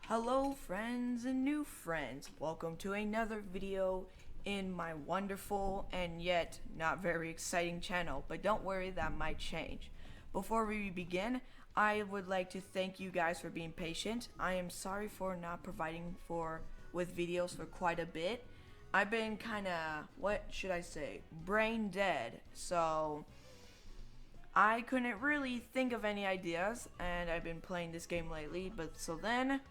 Hello friends and new friends, welcome to another video in my wonderful and yet not very exciting channel, but don't worry, that might change. Before we begin, I would like to thank you guys for being patient. I am sorry for not providing with videos for quite a bit. I've been kinda, what should I say, brain dead, so I couldn't really think of any ideas, and I've been playing this game lately, but so then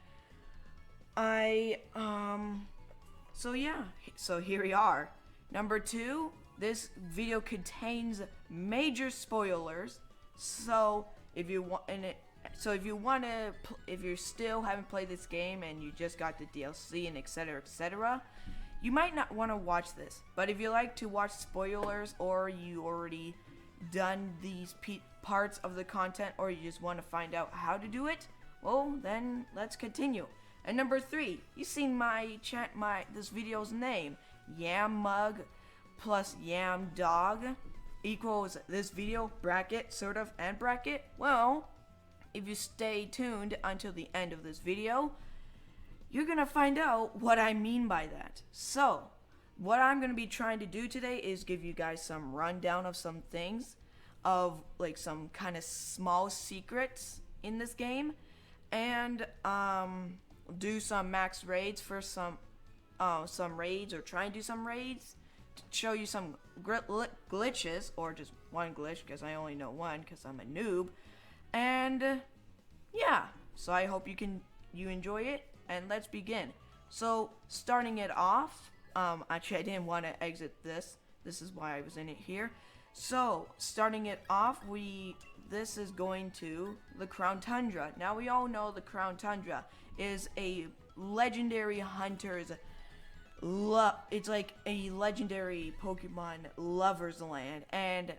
so here we are. Number 2, this video contains major spoilers. So if you want, if you still haven't played this game and you just got the DLC and etc., you might not want to watch this. But if you like to watch spoilers, or you already done these parts of the content, or you just want to find out how to do it, well, then let's continue. And number 3, you seen this video's name, Yam Mug plus Yam Dog equals this video, bracket, sort of, and bracket. Well, if you stay tuned until the end of this video, you're gonna find out what I mean by that. So, what I'm gonna be trying to do today is give you guys some rundown of some things, of like some kind of small secrets in this game, and do some max raids for some raids, or try and do some raids to show you some glitches, or just one glitch because I only know one because I'm a noob. And yeah, so I hope you enjoy it, and let's begin. So starting it off, actually I didn't want to exit this is why I was in it here. So starting it off, this is going to the Crown Tundra. Now we all know the Crown Tundra is a legendary hunter's it's like a legendary Pokemon lover's land, and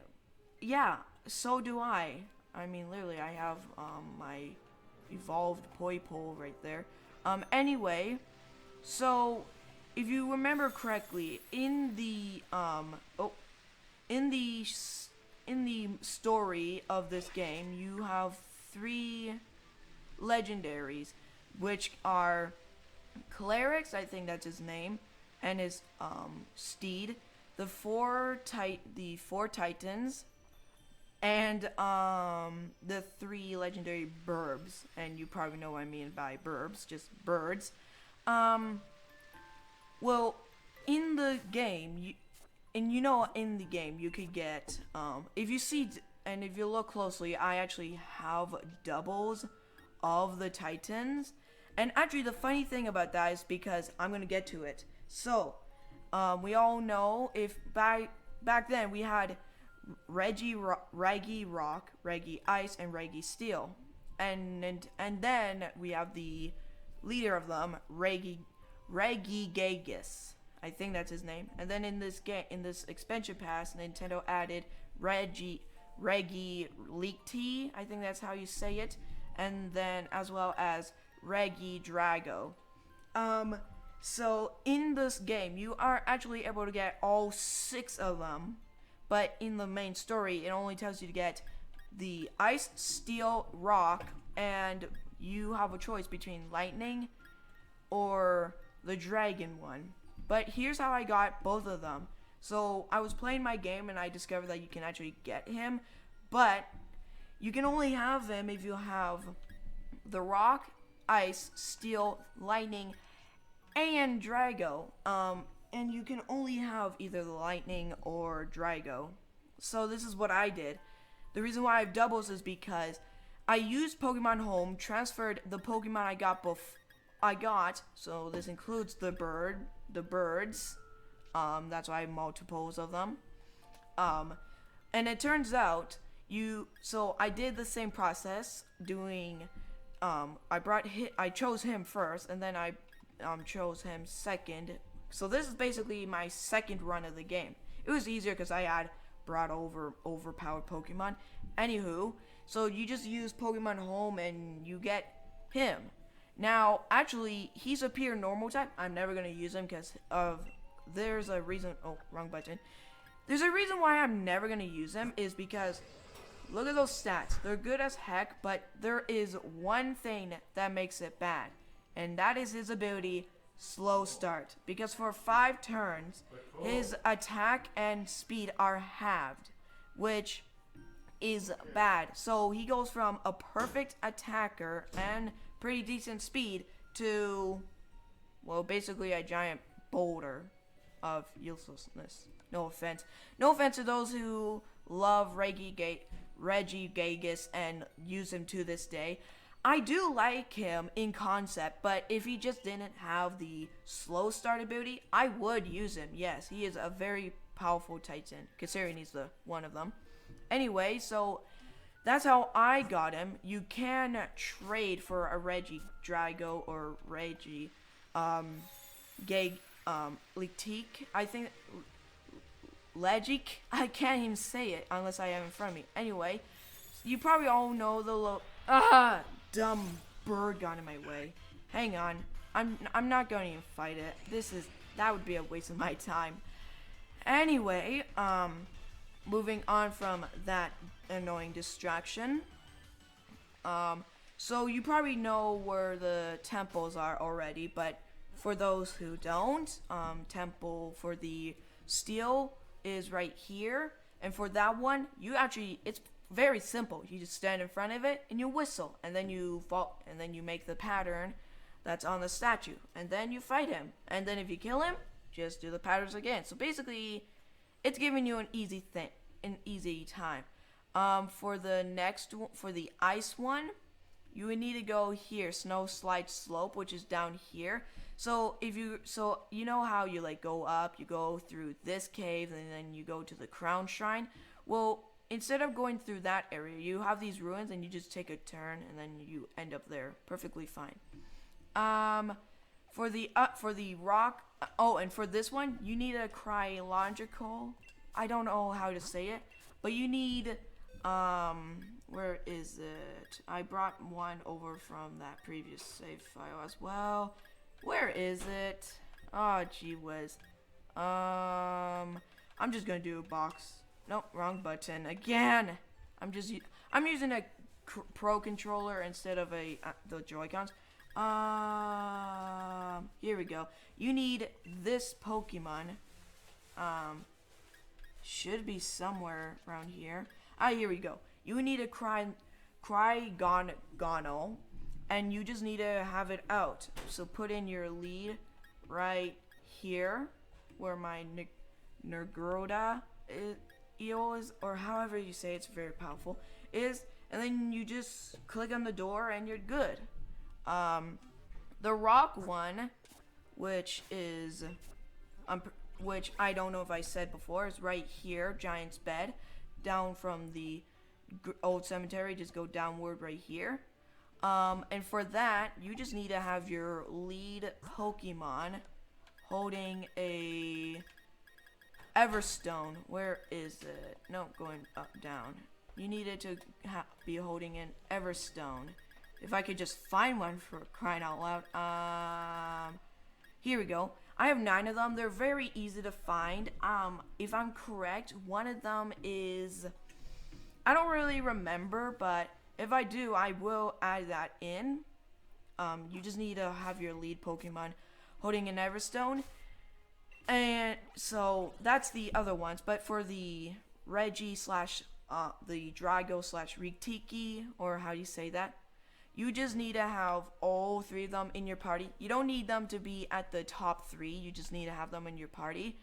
yeah, so do I. I mean, literally, I have my evolved Poipole right there. Anyway, so if you remember correctly, in the story of this game, you have 3 legendaries, which are Clerics, I think that's his name, and his steed, the four titans, and the 3 legendary burbs. And you probably know what I mean by burbs, just birds. Well, in the game, in the game you could get, if you see, and if you look closely, I actually have doubles of the titans. And actually, the funny thing about that is, because I'm gonna get to it. So, we all know, if back then we had Reggie Rock, Reggie Ice, and Reggie Steel, and then we have the leader of them, Reggie Gagus. I think that's his name. And then in this expansion pass, Nintendo added Reggie Leak Tea. I think that's how you say it. And then as well as Reggie Drago. So in this game, you are actually able to get all 6 of them, but in the main story, it only tells you to get the Ice, Steel, Rock, and you have a choice between Lightning or the Dragon one. But here's how I got both of them. So I was playing my game and I discovered that you can actually get him, but you can only have him if you have the Rock, Ice, Steel, Lightning, and Drago. And you can only have either the Lightning or Drago. So this is what I did. The reason why I have doubles is because I used Pokemon Home, transferred the Pokemon I got, so this includes the birds. That's why I have multiples of them. And it turns out so I did the same process, doing I chose him first, and then I chose him second. So this is basically my second run of the game. It was easier because I had brought overpowered Pokemon. Anywho, so you just use Pokemon Home and you get him. Now, actually, he's a pure normal type. I'm never gonna use him because there's a reason. Oh, wrong button. There's a reason why I'm never gonna use him, is because look at those stats. They're good as heck, but there is one thing that makes it bad. and that is his ability, Slow Start. Because for 5 turns, his attack and speed are halved, which is bad. So he goes from a perfect attacker and pretty decent speed to, well, basically a giant boulder of uselessness. No offense. No offense to those who love Regigigas and use him to this day. I do like him in concept, but if he just didn't have the slow start ability, I would use him. Yes, he is a very powerful Titan, considering he's the one of them. Anyway, so that's how I got him. You can trade for a Drago or Litik, I think. Legic? I can't even say it unless I have it in front of me. Anyway, you probably all know the dumb bird got in my way. Hang on. I'm not going to even fight it. That would be a waste of my time. Anyway, moving on from that annoying distraction. So you probably know where the temples are already, but for those who don't, temple for the steel is right here, and for that one, it's very simple. You just stand in front of it and you whistle, and then you fall, and then you make the pattern that's on the statue, and then you fight him, and then if you kill him, just do the patterns again. So basically, it's giving you an easy time. For the ice one, you would need to go here, Snow Slide Slope, which is down here. So you know how you go up, you go through this cave, and then you go to the Crown Shrine. Well, instead of going through that area, you have these ruins, and you just take a turn, and then you end up there perfectly fine. For the rock, and for this one, you need a cryological. I don't know how to say it, but you need where is it? I brought one over from that previous save file as well. Where is it? Oh, gee whiz. I'm just gonna do a box. Nope, wrong button again. I'm using a Pro controller instead of the Joy-Cons. Here we go. You need this Pokemon. Should be somewhere around here. Here we go. You need a Crygonal, and you just need to have it out. So put in your lead right here, where my Nergroda is, or however you say it's very powerful, is, and then you just click on the door and you're good. The rock one, which I don't know if I said before, is right here, Giant's Bed, down from the old cemetery. Just go downward right here. And for that, you just need to have your lead Pokemon holding a Everstone. Where is it? No, going up, down. You needed to be holding an Everstone. If I could just find one, for crying out loud. Here we go. I have 9 of them. They're very easy to find. If I'm correct, one of them is, I don't really remember, but if I do, I will add that in. You just need to have your lead Pokemon holding an Everstone. And so that's the other ones. But for the the Drago / Rikiki, or how do you say that? You just need to have all 3 of them in your party. You don't need them to be at the top 3. You just need to have them in your party.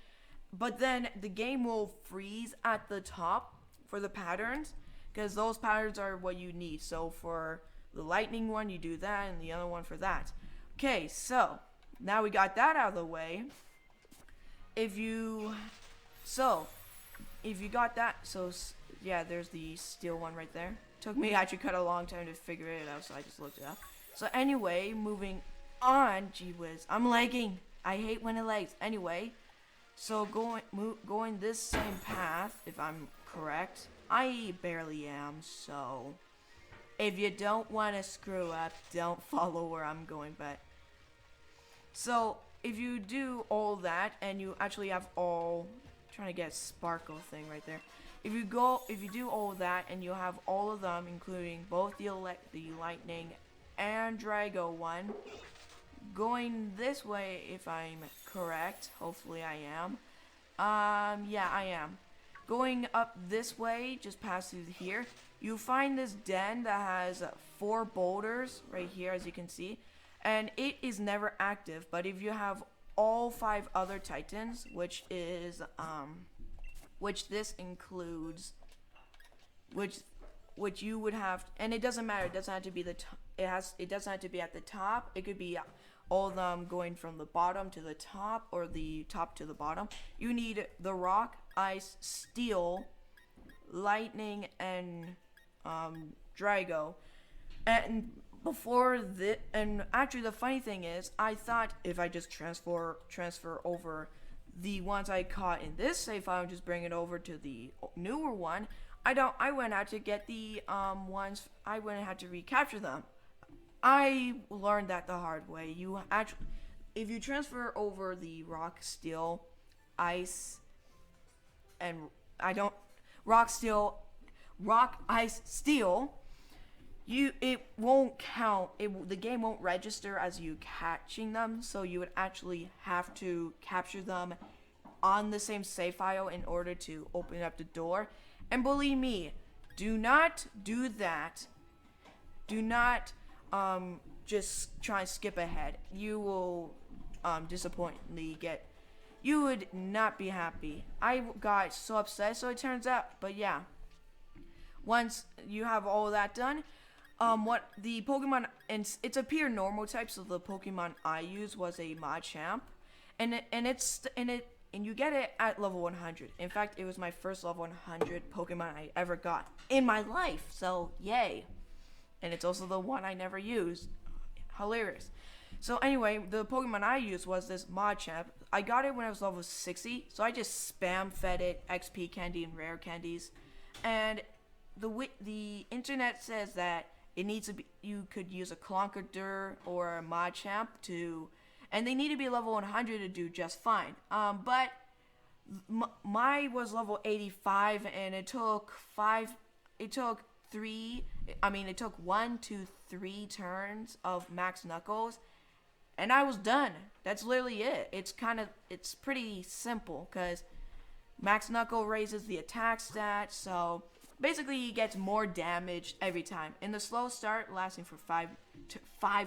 But then the game will freeze at the top for the patterns, because those patterns are what you need. So for the lightning one, you do that, and the other one for that. Okay, so now we got that out of the way. If you got that, yeah, there's the steel one right there. Took me actually quite a long time to figure it out, so I just looked it up. So anyway, moving on. Gee whiz, I'm lagging. I hate when it lags. Anyway, so going this same path, if I'm correct. I barely am, so if you don't want to screw up, don't follow where I'm going. But so if you do all that, and you actually have all, trying to get a sparkle thing right there. If you do all that, and you have all of them, including both the lightning and Drago one, going this way, if I'm correct. Hopefully I am. Yeah, I am. Going up this way, just past through here, you find this den that has 4 boulders right here, as you can see, and it is never active. But if you have all 5 other titans, which this includes, which you would have, and it doesn't matter. It doesn't have to be it doesn't have to be at the top. It could be all of them going from the bottom to the top or the top to the bottom. You need the rock, ice, steel, lightning, and Drago. And and actually the funny thing is, I thought if I just transfer over the ones I caught in this save file and just bring it over to the newer one, I went out to get the ones. I went and had to recapture them. I learned that the hard way. If you transfer over the rock, steel, ice, and rock, ice, steel, it won't count. The game won't register as you catching them. So you would actually have to capture them on the same save file in order to open up the door. And believe me, do not do that. Do not just try and skip ahead. You will disappointedly you would not be happy. I got so upset, so it turns out. But yeah, once you have all of that done, what the Pokemon, and it's a pure normal type, so the Pokemon I used was a Machamp, and you get it at level 100. In fact, it was my first level 100 Pokemon I ever got in my life. So yay! And it's also the one I never used. Hilarious. So anyway, the Pokemon I used was this Machamp. I got it when I was level 60, so I just spam fed it XP candy and rare candies. And the internet says that it needs to be, you could use a Conkeldurr or a Machamp and they need to be level 100 to do just fine. But my was level 85, and it took 1 to 3 turns of Max Knuckles, and I was done. That's literally it. It's pretty simple, because Max Knuckle raises the attack stat, so basically he gets more damage every time. And the slow start lasting for 5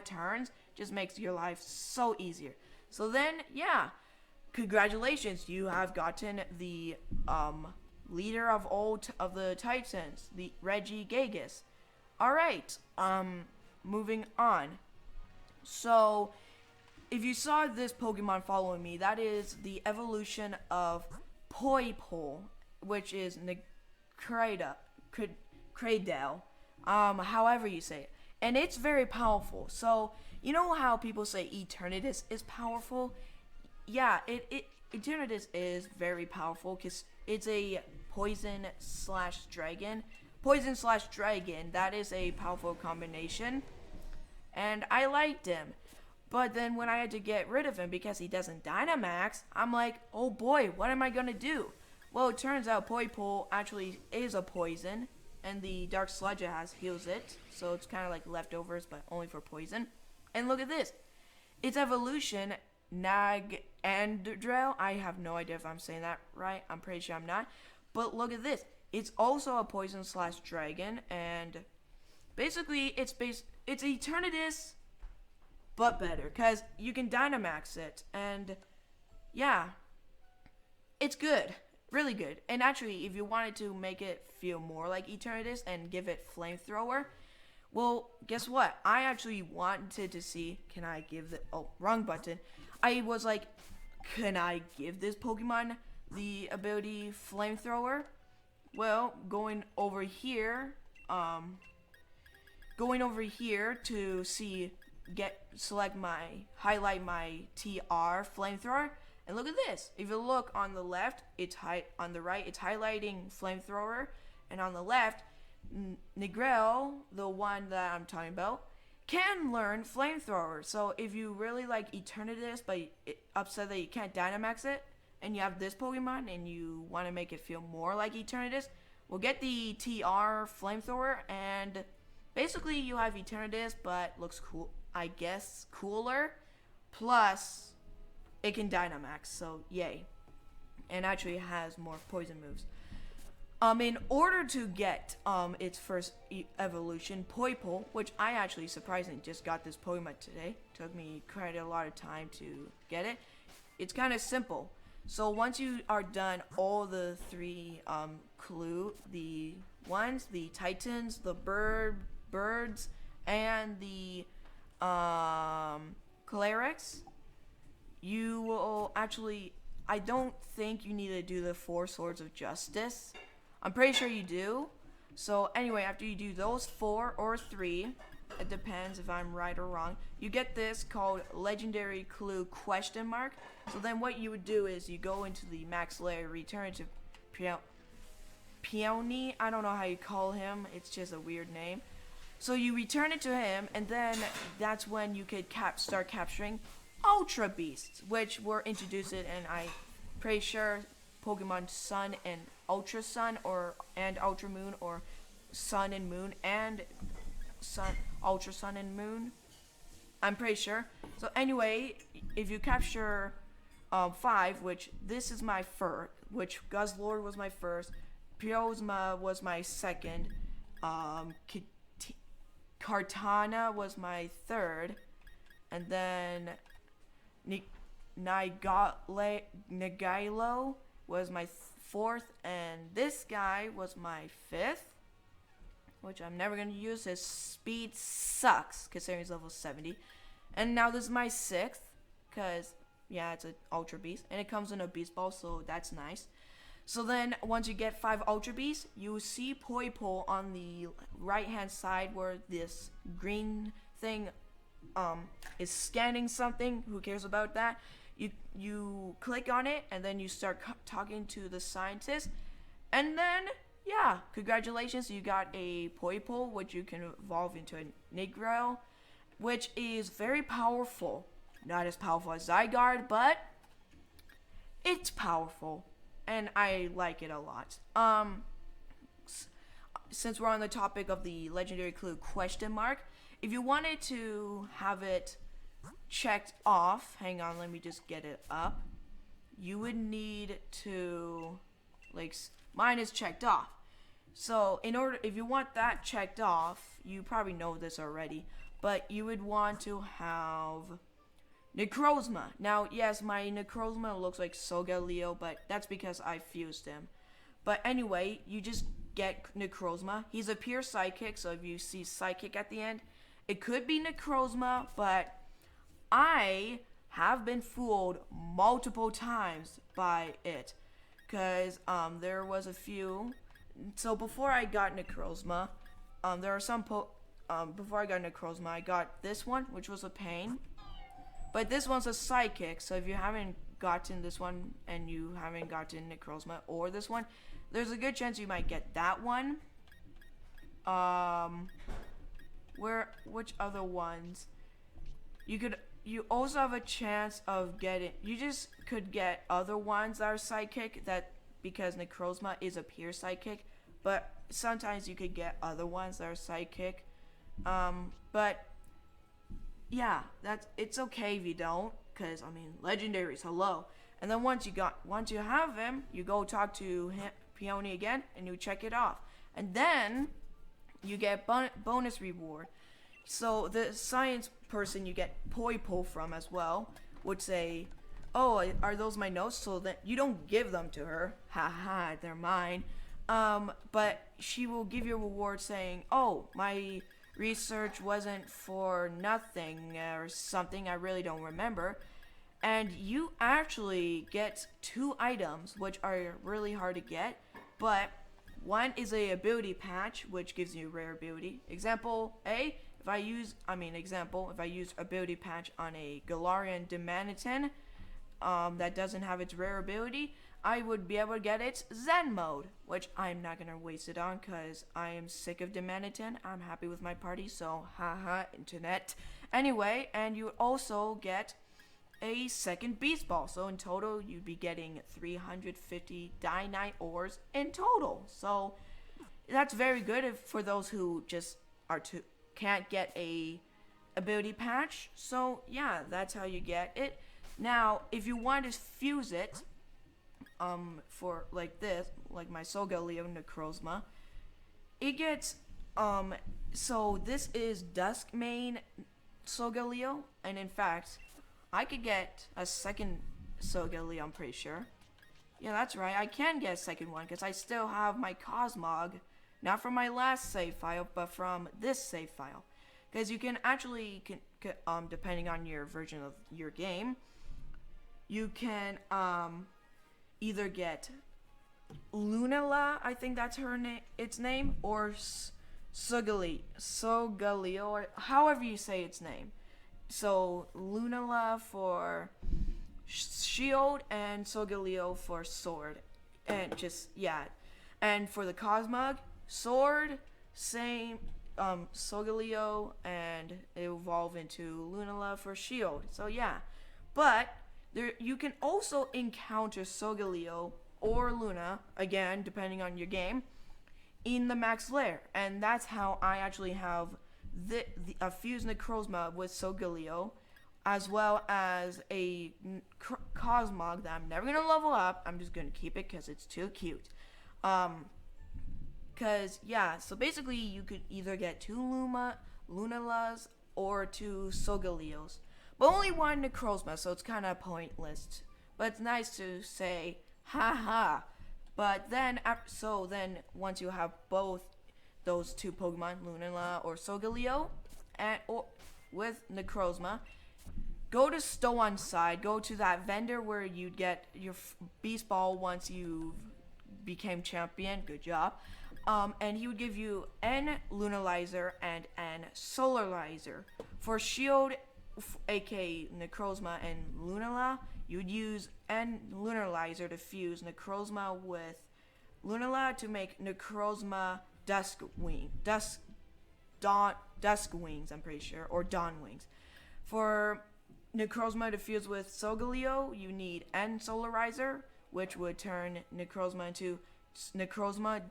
turns just makes your life so easier. So then, yeah, congratulations, you have gotten the leader of all of the Titans, the Regigigas. Alright, moving on. So, if you saw this Pokemon following me, that is the evolution of Poipole, which is Cradle, however you say it. And it's very powerful. So, you know how people say Eternatus is powerful? Yeah, Eternatus is very powerful because it's a poison/dragon. Poison/dragon, that is a powerful combination. And I liked him. But then when I had to get rid of him because he doesn't Dynamax, I'm like, oh boy, what am I going to do? Well, it turns out Poipole actually is a poison, and the Dark Sludge it has heals it. So it's kind of like leftovers, but only for poison. And look at this. Its evolution, Nagandrel. I have no idea if I'm saying that right. I'm pretty sure I'm not. But look at this. It's also a poison/dragon, and basically it's Eternatus, but better, because you can Dynamax it, and yeah, it's good. Really good. And actually, if you wanted to make it feel more like Eternatus and give it Flamethrower, well, guess what? I actually wanted to see, can I give the, oh, wrong button. I was like, can I give this Pokemon the ability Flamethrower? Well, going over here to highlight my TR Flamethrower, and look at this. If you look on the left, on the right, it's highlighting Flamethrower, and on the left, Negrel, the one that I'm talking about, can learn Flamethrower. So if you really like Eternatus, but upset that you can't Dynamax it, and you have this Pokemon, and you want to make it feel more like Eternatus, well, get the TR Flamethrower, and basically you have Eternatus, but looks cool, I guess, cooler. plus it can Dynamax, so yay. And actually has more poison moves. In order to get its first evolution, Poipole, which I actually surprisingly just got this Pokemon today, took me quite a lot of time to get it. It's kind of simple. So once you are done all the three the ones, the Titans, the birds, and the Clerics, you will actually. I don't think you need to do the 4 Swords of Justice. I'm pretty sure you do. So anyway, after you do those 4 or 3, it depends if I'm right or wrong, you get this called Legendary Clue ? So then what you would do is you go into the max layer, return to Peony. I don't know how you call him. It's just a weird name. So you return it to him, and then that's when you could start capturing Ultra Beasts, which were introduced and I'm pretty sure Pokemon Sun and Ultra Sun and Ultra Moon, or Sun and Moon and Ultra Sun and Moon. I'm pretty sure. So anyway, if you capture 5, which this is my first, which Guzzlord was my first, Pyozma was my second, Kartana was my third, and then Nagailo was my fourth, and this guy was my fifth, which I'm never going to use. His speed sucks, considering he's level 70. And now this is my sixth, because, yeah, it's an Ultra Beast, and it comes in a Beast Ball, so that's nice. So then, once you get 5 Ultra Beasts, you see Poipole on the right-hand side where this green thing is scanning something. Who cares about that? You click on it, and then you start talking to the scientist, and then yeah, congratulations, you got a Poipole, which you can evolve into a Negril, which is very powerful. Not as powerful as Zygarde, but it's powerful, and I like it a lot. Since we're on the topic of the Legendary Clue ? If you wanted to have it checked off, hang on, let me just get it up. You would need to, mine is checked off. So if you want that checked off, you probably know this already, but you would want to have Necrozma. Now, yes, my Necrozma looks like Solgaleo, but that's because I fused him. But anyway, you just get Necrozma. He's a pure Psychic, so if you see Psychic at the end, it could be Necrozma, but I have been fooled multiple times by it, because there was a few. So before I got Necrozma, before I got Necrozma, I got this one, which was a pain. But this one's a Psychic, so if you haven't gotten this one and you haven't gotten Necrozma or this one, there's a good chance you might get that one. Which other ones? You also have a chance of getting, you just could get other ones that are Psychic, because Necrozma is a pure Psychic, but sometimes you could get other ones that are Psychic. But yeah, it's okay if you don't, because legendaries, hello. And then once you have him, you go talk to Peony again, and you check it off, and then you get bonus reward. So the science person you get Poipole from as well would say, "Oh, are those my notes?" So that you don't give them to her, haha, they're mine. But she will give you a reward saying, "Oh, my research wasn't for nothing," or something. I really don't remember. And you actually get 2 items, which are really hard to get, but one is a ability patch, which gives you rare ability. Example A, if I use ability patch on a Galarian Demanitin that doesn't have its rare ability, I would be able to get its Zen mode, which I'm not going to waste it on because I am sick of Demanitin. I'm happy with my party, so haha, internet. Anyway, and you also get a second Beast Ball, so in total you'd be getting 350 Dynite ores in total. So that's very good for those who just can't get a ability patch. So yeah, that's how you get it. Now, if you want to fuse it, for like this, like my Solgaleo Necrozma, it gets so this is Dusk main Solgaleo, and in fact, I could get a second Solgaleo, I'm pretty sure. Yeah, that's right, I can get a second one, because I still have my Cosmog, not from my last save file, but from this save file. Because you can actually, depending on your version of your game, you can, either get Lunala, I think that's its name, or Sogaleo, or however you say its name. So Lunala for shield and Sogaleo for sword, and just yeah, and for the Cosmog, sword, same, Sogaleo, and it evolve into Lunala for shield. So yeah, but there you can also encounter Sogaleo or Luna, again, depending on your game, in the max lair. And that's how I actually have a fused Necrozma with Sogaleo, as well as a Cosmog that I'm never going to level up. I'm just going to keep it because it's too cute. Because, yeah, so basically you could either get 2 Lunalas or 2 Sogaleos. But only 1 Necrozma, so it's kind of pointless. But it's nice to say, haha. But then, once you have both those 2 Pokemon, Lunala or Sogaleo, or with Necrozma, go to Stone's side, go to that vendor where you'd get your Beast Ball once you became champion. Good job. And he would give you N Lunalizer and N Solarizer. For Shield, aka Necrozma and Lunala, you'd use N Lunalizer to fuse Necrozma with Lunala to make Necrozma Dusk Wings, I'm pretty sure, or Dawn Wings. For Necrozma to fuse with Sogaleo, you need N Solarizer, which would turn Necrozma into Necrozma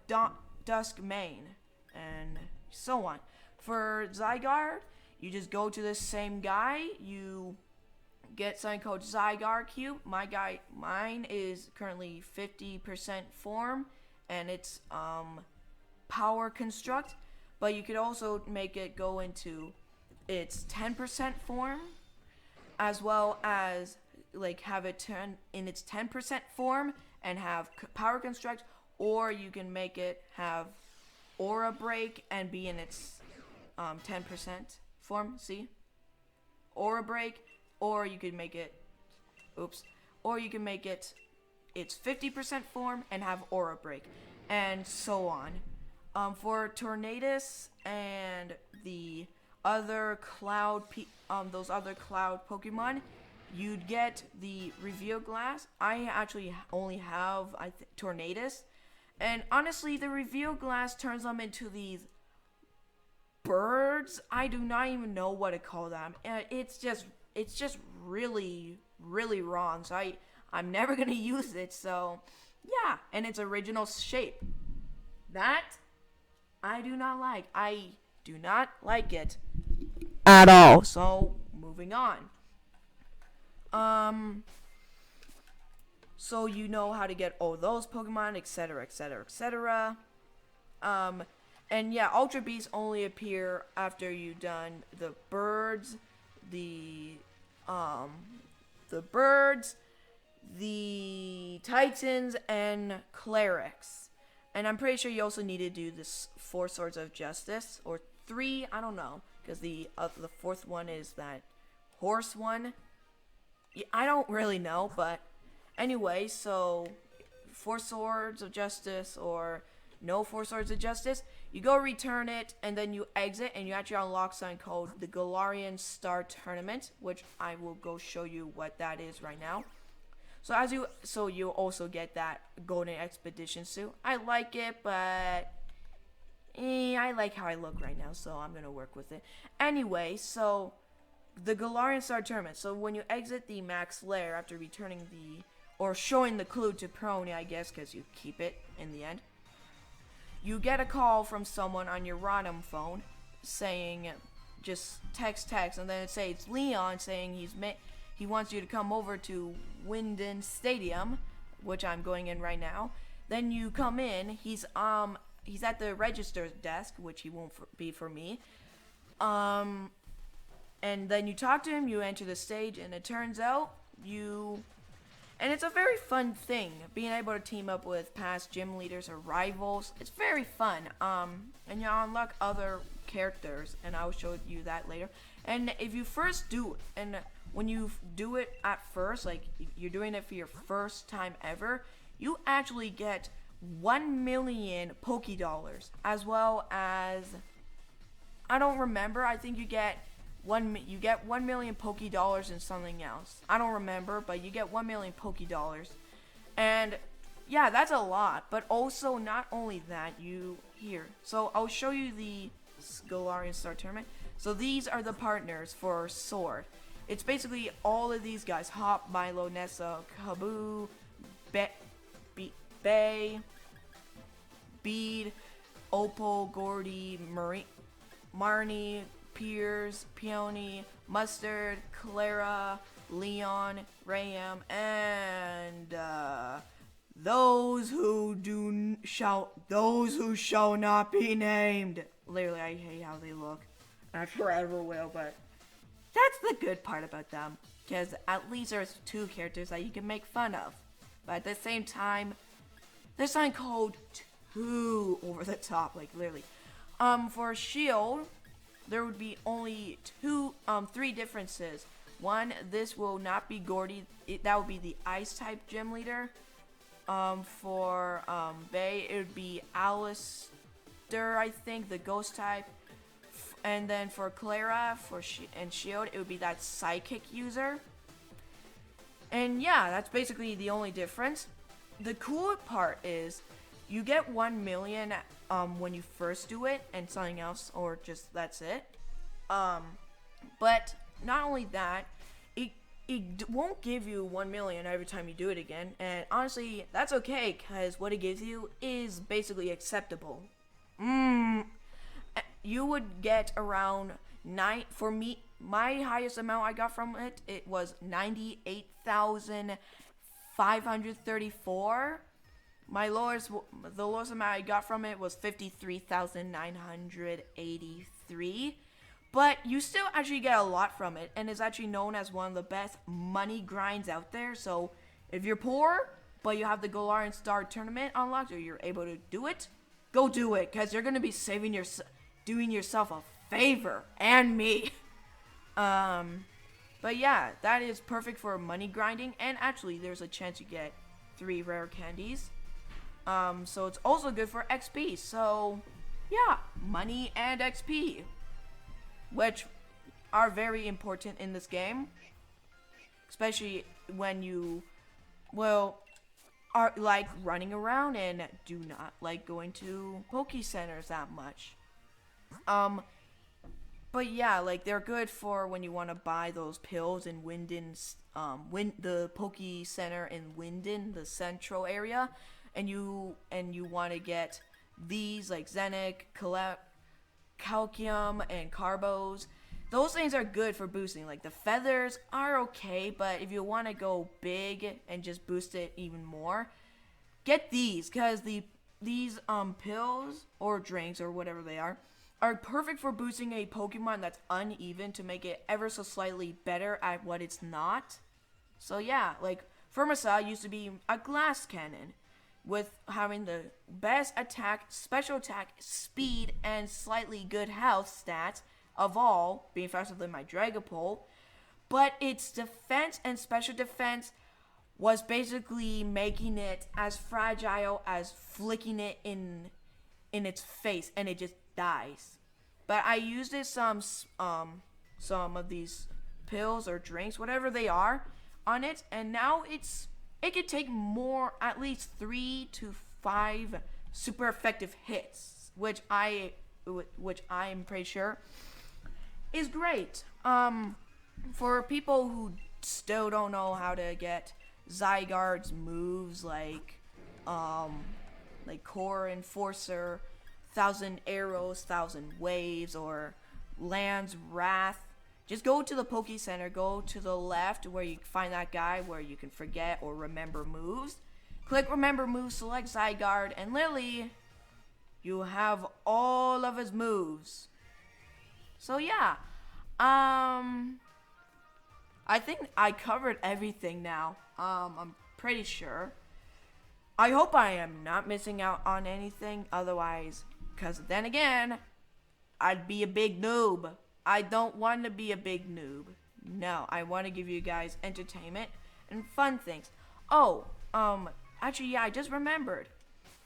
Dusk Mane, and so on. For Zygarde, you just go to the same guy, you get something called Zygarde Cube. Mine is currently 50% form, and it's power construct, but you could also make it go into its 10% form, as well as like have it turn in its 10% form and have power construct, or you can make it have aura break and be in its 10% form. See, aura break, or you could make it its 50% form and have aura break, and so on. For Tornadus and the other those other cloud Pokemon, you'd get the Reveal Glass. I actually only have Tornadus, and honestly, the Reveal Glass turns them into these birds. I do not even know what to call them. It's just really, really wrong. So I'm never gonna use it. So yeah, and its original shape, that I do not like. I do not like it at all. So moving on. So you know how to get all those Pokemon, etc., etc., etc. And yeah, Ultra Beasts only appear after you've done the birds, the Titans, and Clerics. And I'm pretty sure you also need to do this 4 Swords of Justice, or 3, I don't know, because the 4th one is that horse one. Yeah, I don't really know, but anyway, so 4 Swords of Justice or no 4 Swords of Justice, you go return it, and then you exit, and you actually unlock something called the Galarian Star Tournament, which I will go show you what that is right now. So you also get that Golden Expedition suit. I like it, but I like how I look right now, so I'm gonna work with it. Anyway, so the Galarian Star Tournament. So when you exit the max lair after returning or showing the clue to Prony, I guess, because you keep it in the end, you get a call from someone on your Rotom phone saying just text, and then say it's Leon saying he wants you to come over to Winden Stadium, which I'm going in right now. Then you come in. He's at the register desk, which he won't be for me. And then you talk to him. You enter the stage, and it turns out and it's a very fun thing, being able to team up with past gym leaders or rivals. It's very fun. And you unlock other characters, and I'll show you that later. And if you first do, and when you do it at first, like you're doing it for your first time ever, you actually get 1 million Poké Dollars, as well as, I don't remember, I think you get 1 million Poké Dollars and something else. I don't remember, but you get 1 million Poké Dollars. And yeah, that's a lot. But also, not only that, so I'll show you the Galarian Star Tournament. So these are the partners for Sword. It's basically all of these guys: Hop, Milo, Nessa, Kaboo, Bay, Bead, Opal, Gordy, Marnie, Piers, Peony, Mustard, Clara, Leon, Rayam, and those who shall not be named. Literally, I hate how they look. I forever will, but that's the good part about them, because at least there's 2 characters that you can make fun of. But at the same time, there's something called too over the top, like literally. For Shield, there would be only 3 differences. One, this will not be Gordy. That would be the Ice type gym leader. For Bay, it would be Alistair, I think, the Ghost type. And then for Clara, and Shield, it would be that Psychic user. And yeah, that's basically the only difference. The cool part is you get 1 million when you first do it, and something else, or just that's it. But not only that, it won't give you 1 million every time you do it again. And honestly, that's okay, because what it gives you is basically acceptable. You would get around for me, my highest amount I got from it was 98,534. The lowest amount I got from it was 53,983. But you still actually get a lot from it, and it's actually known as one of the best money grinds out there. So if you're poor, but you have the Galarian Star Tournament unlocked, or you're able to do it, go do it, because you're going to be doing yourself a favor, and me. But yeah, that is perfect for money grinding, and actually there's a chance you get 3 rare candies. So it's also good for XP. So yeah, money and XP, which are very important in this game, especially when you are like running around and do not like going to Poke Centers that much. But yeah, like they're good for when you want to buy those pills in Winden's, the Poke Center in Winden, the central area, and you want to get these like Zenic, Calcium, and Carbos. Those things are good for boosting. Like the feathers are okay, but if you want to go big and just boost it even more, get these, because these pills or drinks or whatever they are perfect for boosting a Pokemon that's uneven to make it ever so slightly better at what it's not. So yeah, like Firmasa used to be a glass cannon with having the best attack, special attack, speed, and slightly good health stats of all, being faster than my Dragapult. But its defense and special defense was basically making it as fragile as flicking it in its face, and it just dies. But I used it some of these pills or drinks, whatever they are, on it, and now it could take more, at least 3 to 5 super effective hits, which I'm pretty sure is great. For people who still don't know how to get Zygarde's moves like Core Enforcer, 1,000 Arrows, 1,000 Waves, or lands Wrath. Just go to the Poke Center, go to the left where you find that guy where you can forget or remember moves. Click remember moves, select Zygarde, and literally you have all of his moves. So yeah, I think I covered everything now. I'm pretty sure. I hope I am not missing out on anything otherwise, because then again, I'd be a big noob. I don't want to be a big noob. No, I want to give you guys entertainment and fun things. Oh, actually, yeah, I just remembered.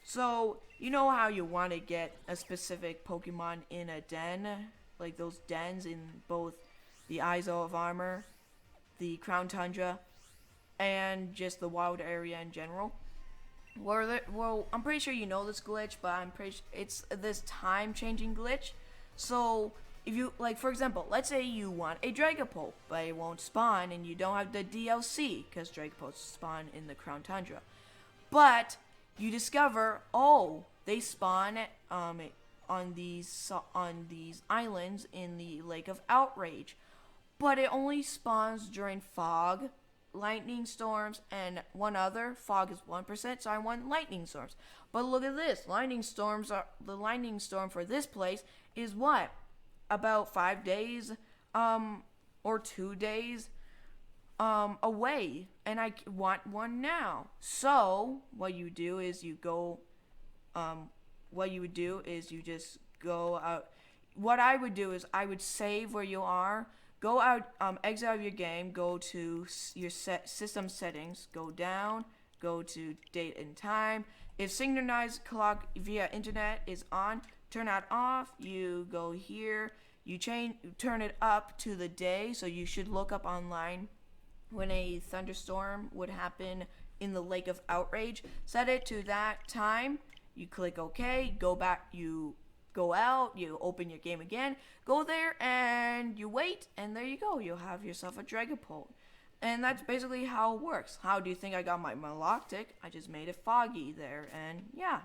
So, you know how you want to get a specific Pokemon in a den? Like those dens in both the Isle of Armor, the Crown Tundra, and just the wild area in general? Well, I'm pretty sure you know this glitch, but I'm pretty sure it's this time-changing glitch. So, if you, like, for example, let's say you want a Dragapult, but it won't spawn, and you don't have the DLC, because Dragapults spawn in the Crown Tundra. But, you discover, oh, they spawn on these islands in the Lake of Outrage. But it only spawns during fog, lightning storms, and one other. Fog is 1%, so I want lightning storms. But look at this. The lightning storm for this place is what? About 5 days, or 2 days, away. And I want one now. So, what you do is you go, what you would do is you just go out. What I would do is I would save where you are. Go out, exit out of your game, go to your system settings, go down, go to date and time. If synchronized clock via internet is on, turn that off. You go here, you turn it up to the day, so you should look up online when a thunderstorm would happen in the Lake of Outrage. Set it to that time. You click OK, go back, you go out, you open your game again, go there, and you wait, and there you go. You'll have yourself a Dragapult. And that's basically how it works. How do you think I got my Maloctic? I just made it foggy there, and yeah.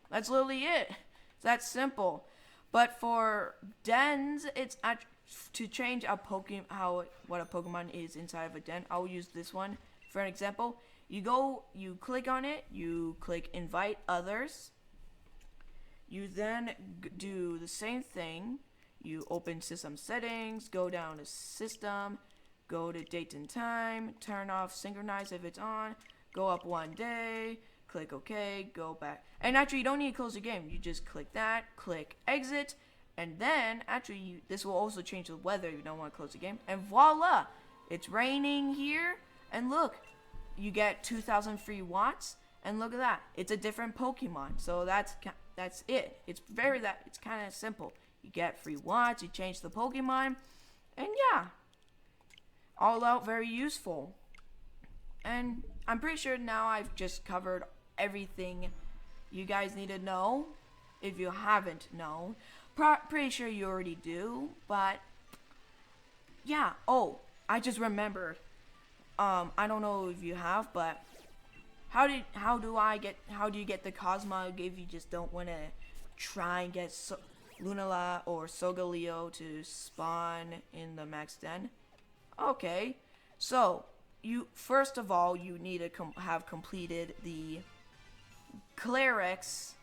That's literally it. It's that simple. But for dens, it's to change what a Pokemon is inside of a den. I'll use this one for an example. You click on it, you click invite others. You then do the same thing. You open system settings, go down to system, go to date and time, turn off synchronize if it's on, go up 1 day, click OK, go back. And actually, you don't need to close the game. You just click that, click exit, and then actually, this will also change the weather if you don't want to close the game. And voila! It's raining here, and look, you get 2,000 free watts, and look at that. It's a different Pokemon, so that's it. It's kind of simple. You get free watts, you change the Pokemon, and yeah, all out very useful. And I'm pretty sure now I've just covered everything you guys need to know. If you haven't known, pretty sure you already do, but yeah. Oh, I just remembered. I don't know if you have, but how do you get the Cosmog if you just don't want to try and get Lunala or Solgaleo to spawn in the max den? Okay, so first of all you need to have completed the Clerics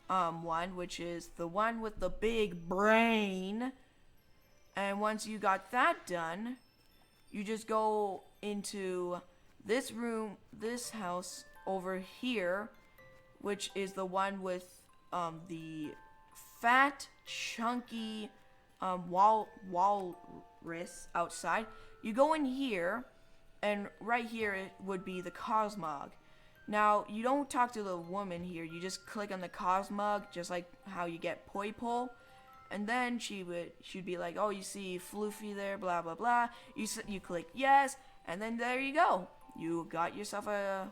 one, which is the one with the big brain. And once you got that done, you just go into this room, this house over here, which is the one with the fat, chunky walrus outside. You go in here, and right here it would be the Cosmog. Now, you don't talk to the woman here. You just click on the Cosmog, just like how you get Poipole. And then she'd be like, oh, you see Floofy there, blah, blah, blah. You click yes, and then there you go. You got yourself a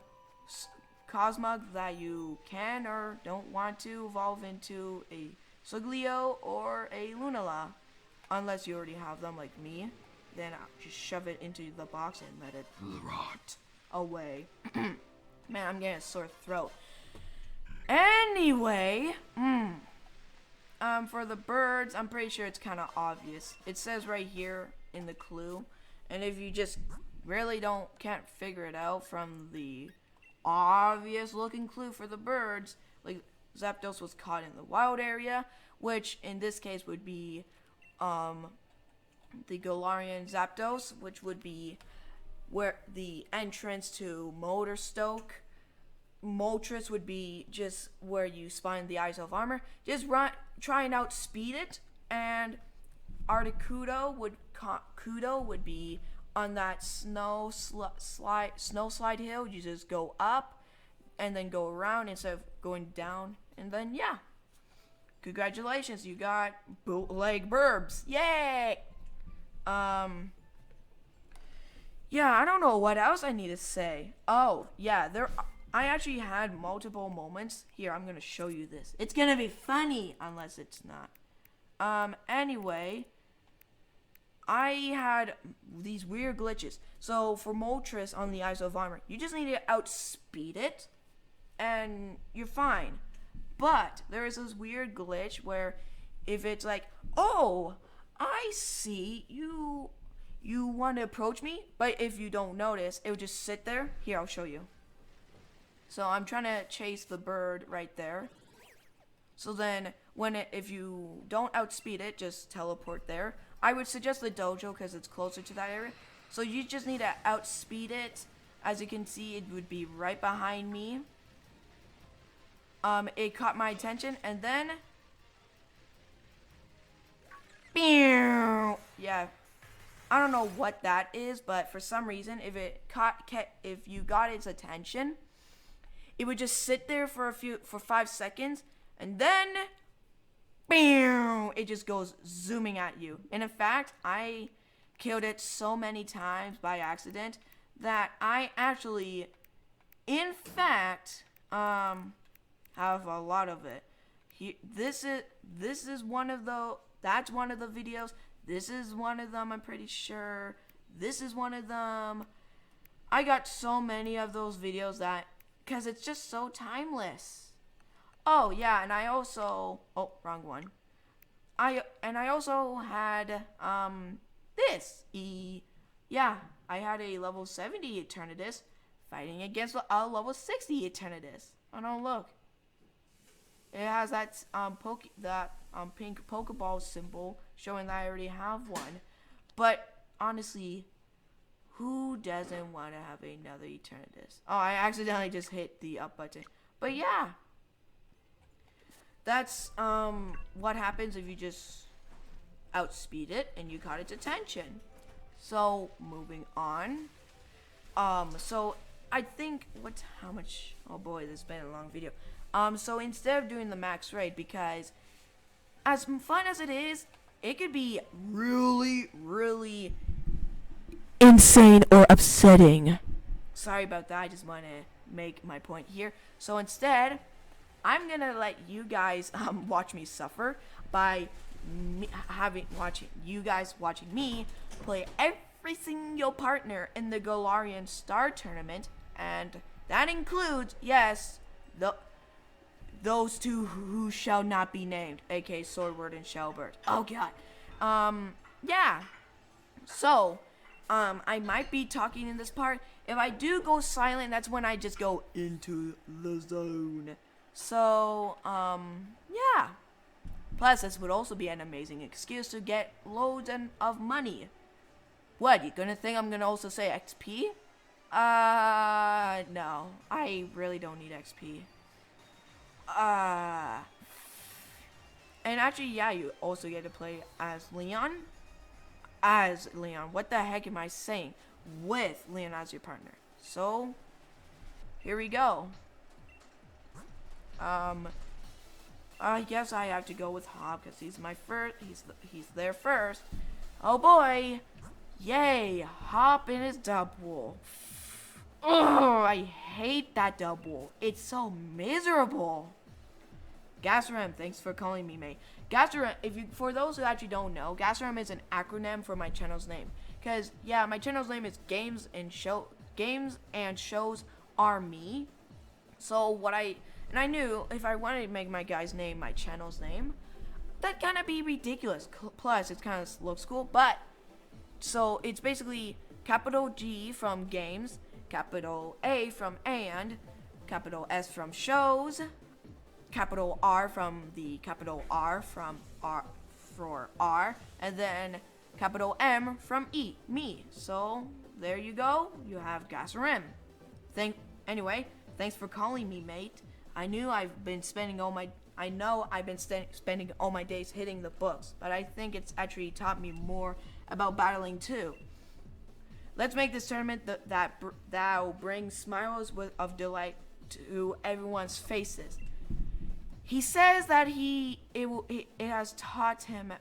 Cosmog that you can or don't want to evolve into a Solgaleo or a Lunala. Unless you already have them like me. Then I'll just shove it into the box and let it rot away. Man, I'm getting a sore throat. Anyway, for the birds, I'm pretty sure it's kind of obvious. It says right here in the clue, and if you just really can't figure it out from the obvious looking clue for the birds, like Zapdos was caught in the wild area, which in this case would be the Galarian Zapdos, which would be where the entrance to Motorstoke. Moltres would be just where you spawn the Eyes of Armor. Just try and outspeed it, and Articuno would be on that snow slide hill. You just go up and then go around instead of going down, and then yeah. Congratulations, you got bootleg burbs. Yay! Yeah, I don't know what else I need to say. Oh, yeah, I actually had multiple moments. Here, I'm gonna show you this. It's gonna be funny, unless it's not. Anyway, I had these weird glitches. So, for Moltres on the Eyes of Armor, you just need to outspeed it, and you're fine. But there is this weird glitch where if it's like, oh, I see you want to approach me, but if you don't notice, it will just sit there. Here, I'll show you. So I'm trying to chase the bird right there. So then if you don't outspeed it, just teleport there. I would suggest the dojo because it's closer to that area. So you just need to outspeed it. As you can see, it would be right behind me. It caught my attention, and then, yeah, I don't know what that is, but for some reason, if you got its attention, it would just sit there for 5 seconds, and then, it just goes zooming at you. And in fact, I killed it so many times by accident that I actually, in fact, have a lot of it. This is one of the. That's one of the videos. This is one of them. I'm pretty sure. This is one of them. I got so many of those videos because it's just so timeless. Oh yeah, and I also. Oh, wrong one. I also had this. Yeah, I had a level 70 Eternatus fighting against a level 60 Eternatus. Oh no, look. It has that pink Pokeball symbol showing that I already have one. But honestly, who doesn't want to have another Eternatus? Oh, I accidentally just hit the up button. But yeah, that's what happens if you just outspeed it and you caught its attention. So moving on. So I think how much? Oh boy, this has been a long video. So instead of doing the max raid, because as fun as it is, it could be really, really insane or upsetting. Sorry about that. I just want to make my point here. So instead, I'm gonna let you guys watch me suffer by watching me play every single partner in the Galarian Star Tournament, and that includes, yes, those two who shall not be named, aka Swordward and Shellbird. Oh god. Yeah. So, I might be talking in this part. If I do go silent, that's when I just go into the zone. So, yeah. Plus, this would also be an amazing excuse to get loads of money. What, you gonna think I'm gonna also say XP? No. I really don't need XP. And actually, yeah, you also get to play as Leon. What the heck am I saying? With Leon as your partner. So, here we go. I guess I have to go with Hop because he's my first. He's there first. Oh boy! Yay! Hop in his double. Oh, I hate that double. It's so miserable. Gasram, thanks for calling me, mate. Gasram, for those who actually don't know, Gasram is an acronym for my channel's name. Cause yeah, my channel's name is Games and Shows Are Me. So I knew if I wanted to make my guy's name my channel's name, that kind of be ridiculous. Plus, it kind of looks cool, but so it's basically capital G from games, capital A from and, capital S from shows, capital R from the capital R from R for R, and then capital M from E, me. So there you go. You have gas rim. Anyway, thanks for calling me, mate. I know I've been spending all my days hitting the books, but I think it's actually taught me more about battling too. Let's make this tournament that'll bring smiles of delight to everyone's faces. He says that it has taught him.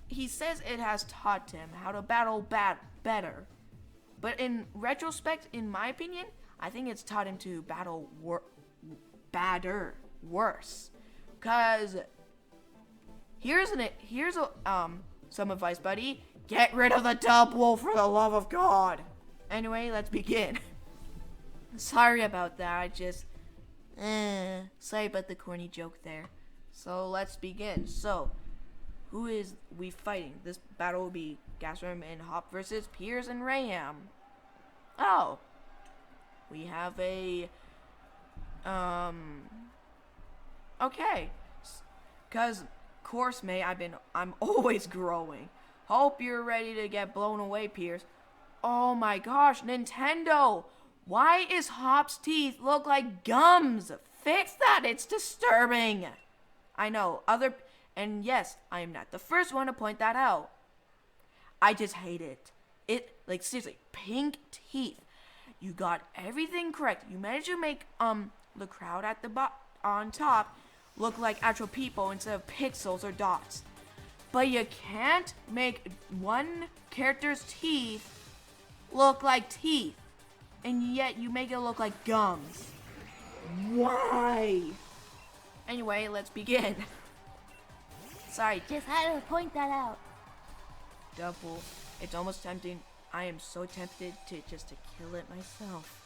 He says it has taught him how to battle better. But in retrospect, in my opinion, I think it's taught him to battle worse. Cause here's some advice, buddy. Get rid of the double for the love of God. Anyway, let's begin. Sorry about that. I just sorry about the corny joke there. So let's begin. So who is we fighting? This battle will be Gasworm and Hop versus Piers and Ram. Oh, we have a okay, cause course mate, I'm always growing. Hope you're ready to get blown away, Piers. Oh my gosh, Nintendo! Why is Hop's teeth look like gums? Fix that, it's disturbing. I know, and yes, I am not the first one to point that out. I just hate it. Like seriously, pink teeth. You got everything correct. You managed to make the crowd at the on top look like actual people instead of pixels or dots. But you can't make one character's teeth look like teeth, and yet you make it look like gums. Why? Anyway, let's begin. Sorry, Just had to point that out. double. It's almost tempting. I am so tempted to kill it myself,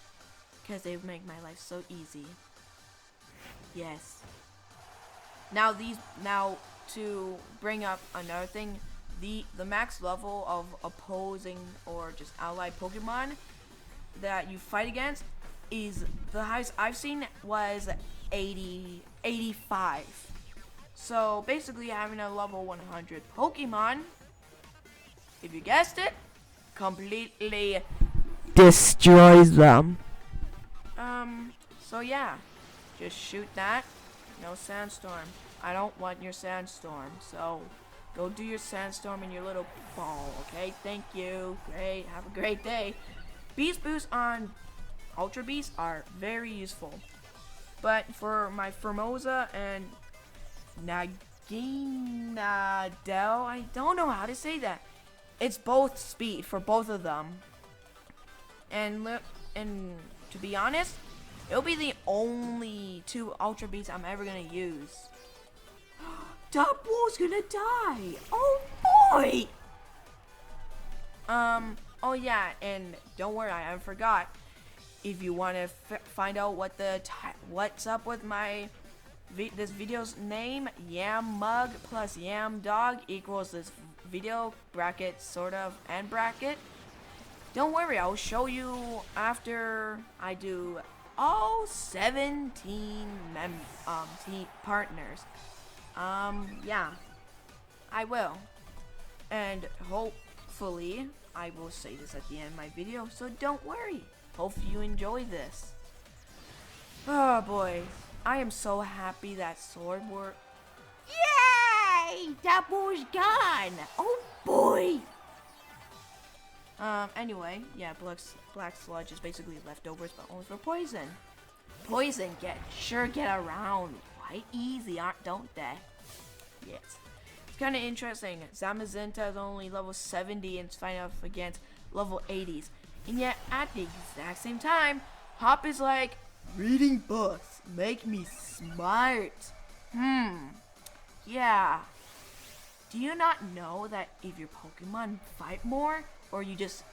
because they make my life so easy. Yes. Now to bring up another thing, the max level of opposing or just allied Pokemon that you fight against is the highest I've seen was 85. So basically having a level 100 Pokemon, if you guessed it, completely destroys them. So yeah, just shoot that. No sandstorm. I don't want your sandstorm, so go do your sandstorm in your little ball, okay? Thank you. Great. Have a great day. Beast Boosts on Ultra Beast are very useful. But for my Formosa and Naginadel, I don't know how to say that. It's both speed for both of them. And to be honest, it'll be the only two Ultra Beasts I'm ever gonna use. Double's gonna die. Oh boy. Oh yeah, and don't worry, I forgot. If you want to find out what's up with this video's name, Yam Mug plus Yam Dog equals this video bracket and bracket. Don't worry, I'll show you after I do all 17 team partners. Yeah, I will. And hopefully, I will say this at the end of my video, so don't worry. Hope you enjoy this. Oh boy, I am so happy that sword worked. Yay! Double's gone. Oh boy. Anyway, yeah, black sludge is basically leftovers, but only for poison. Poison get around quite easy, don't they? Yes. It's kind of interesting. Zamazenta is only level 70 and it's fighting off against level 80s. And yet, at the exact same time, Hop is like, reading books make me smart. Yeah. Do you not know that if your Pokemon fight more, or you just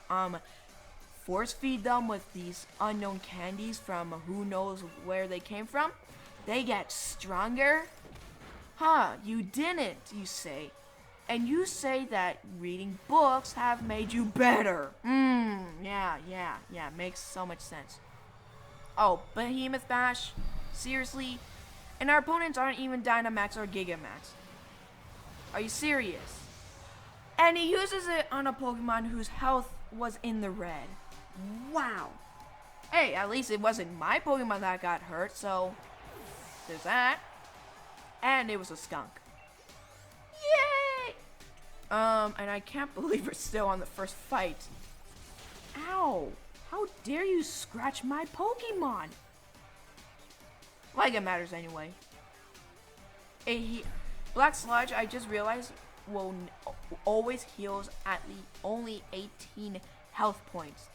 force feed them with these unknown candies from who knows where they came from, they get stronger? Huh, you didn't, you say. And you say that reading books have made you better. Yeah, makes so much sense. Oh, Behemoth Bash? Seriously? And our opponents aren't even Dynamax or Gigamax. Are you serious? And he uses it on a Pokemon whose health was in the red. Wow. Hey, at least it wasn't my Pokemon that got hurt, so there's that. And it was a skunk. Yay! And I can't believe we're still on the first fight. Ow! How dare you scratch my Pokemon? Like it matters anyway. Black Sludge, I just realized, always heals at only 18 health points.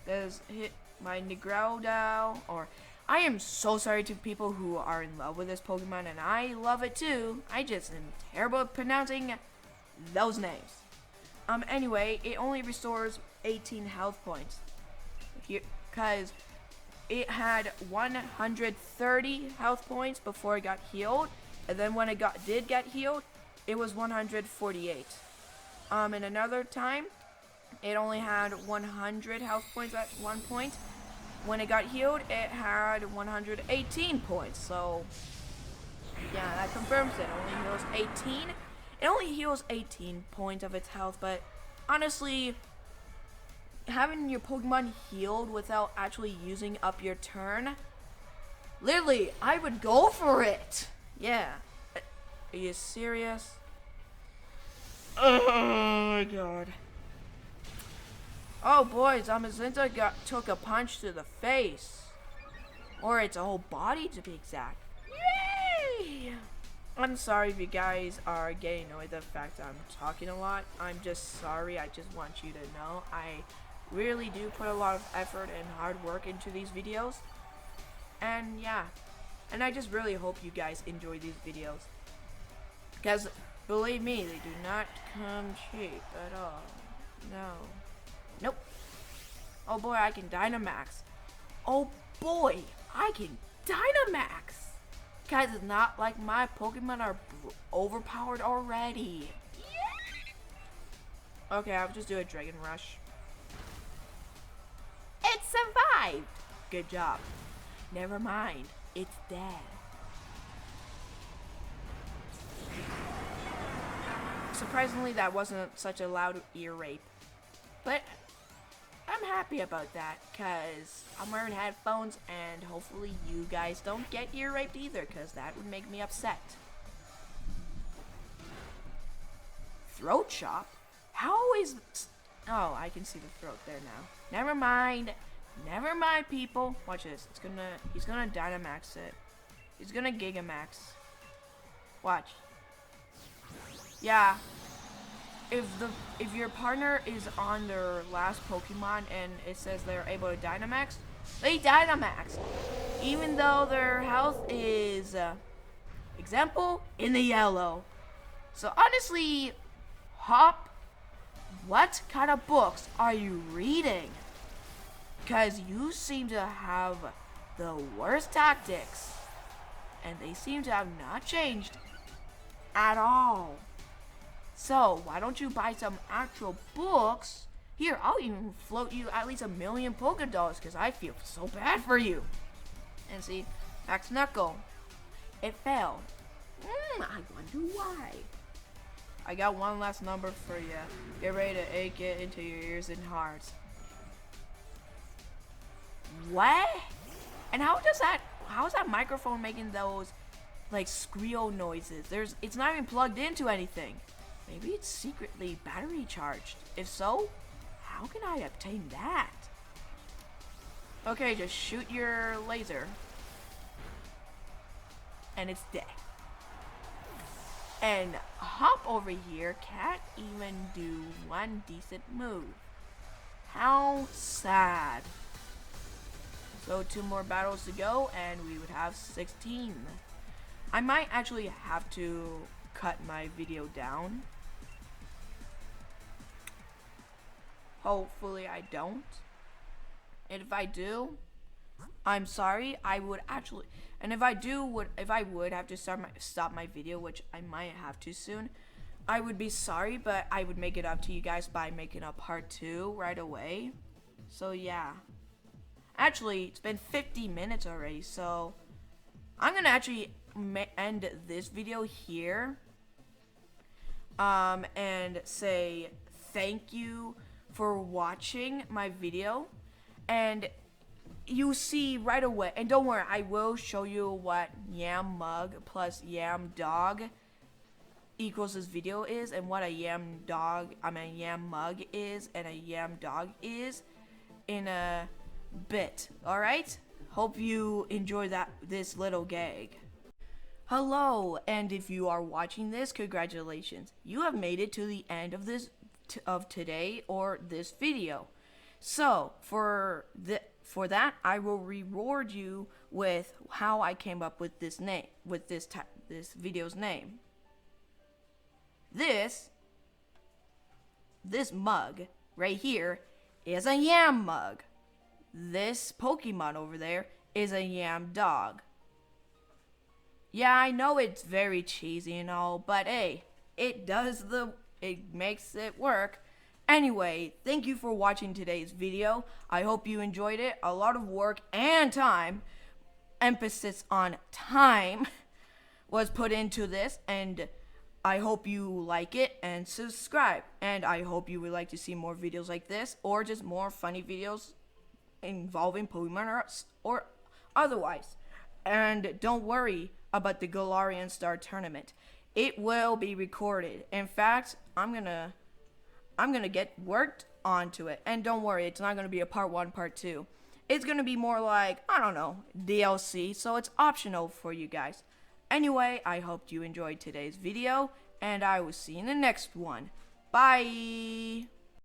Does hit my Negroudal, or I am so sorry to people who are in love with this Pokemon, and I love it too. I just am terrible at pronouncing those names. Anyway, it only restores 18 health points. Because it had 130 health points before it got healed, and then when it did get healed, it was 148. And another time, it only had 100 health points at one point. When it got healed, it had 118 points. So, yeah, that confirms it. Only heals 18. It only heals 18 points of its health, but honestly, having your Pokemon healed without actually using up your turn, literally, I would go for it. Yeah. Are you serious? Oh my god. Oh boy, Zamazinta took a punch to the face. Or its whole body to be exact. Yay! I'm sorry if you guys are getting annoyed at the fact that I'm talking a lot. I'm just sorry. I just want you to know I really do put a lot of effort and hard work into these videos. And yeah. And I just really hope you guys enjoy these videos. Because believe me, they do not come cheap at all. No. Nope. Oh boy, I can Dynamax. Oh boy, I can Dynamax. Guys, it's not like my Pokemon are overpowered already. Yeah. Okay, I'll just do a Dragon Rush. It survived. Good job. Never mind, it's dead. Surprisingly, that wasn't such a loud ear rape. But I'm happy about that, because I'm wearing headphones, and hopefully you guys don't get ear raped either, because that would make me upset. Throat chop? How is... Oh, I can see the throat there now. Never mind. Never mind, people. Watch this. He's gonna Dynamax it. He's gonna Gigamax. Watch. Yeah. If your partner is on their last Pokemon and it says they're able to Dynamax, they Dynamax. Even though their health is, example, in the yellow. So honestly, Hop, what kind of books are you reading? Because you seem to have the worst tactics. And they seem to have not changed at all. So, why don't you buy some actual books? Here, I'll even float you at least 1,000,000 Pokédolls because I feel so bad for you. And see, Max Knuckle. It failed. I wonder why. I got one last number for you. Get ready to ache it into your ears and hearts. What? And how is that microphone making those like squeal noises? It's not even plugged into anything. Maybe it's secretly battery charged. If so, how can I obtain that? Okay, just shoot your laser. And it's dead. And Hop over here can't even do one decent move. How sad. So 2 more battles to go and we would have 16. I might actually have to cut my video down. Hopefully I don't. And if I do, I'm sorry. I would actually, and if I would have to stop my video, which I might have to soon, I would be sorry, but I would make it up to you guys by making a part 2 right away. So yeah. Actually, it's been 50 minutes already, so I'm gonna actually end this video here. And say thank you for watching my video, and you see right away, and don't worry, I will show you what Yam Mug plus Yam Dog equals this video is, and what a Yam Mug is and a Yam Dog is in a bit. Alright? Hope you enjoy this little gag. Hello, and if you are watching this, congratulations. You have made it to the end of today or this video. So, for that, I will reward you with how I came up with this name, with this video's name. This mug right here is a Yam Mug. This Pokemon over there is a Yam Dog. Yeah, I know it's very cheesy and all, but hey, it makes it work. Anyway, thank you for watching today's video. I hope you enjoyed it. A lot of work and time, emphasis on time, was put into this, and I hope you like it and subscribe. And I hope you would like to see more videos like this, or just more funny videos involving Pokemon or otherwise. And don't worry about the Galarian Star Tournament. It will be recorded. In fact, I'm gonna get worked onto it. And don't worry, it's not gonna be a part 1, part 2. It's gonna be more like, I don't know, DLC, so it's optional for you guys. Anyway, I hope you enjoyed today's video, and I will see you in the next one. Bye!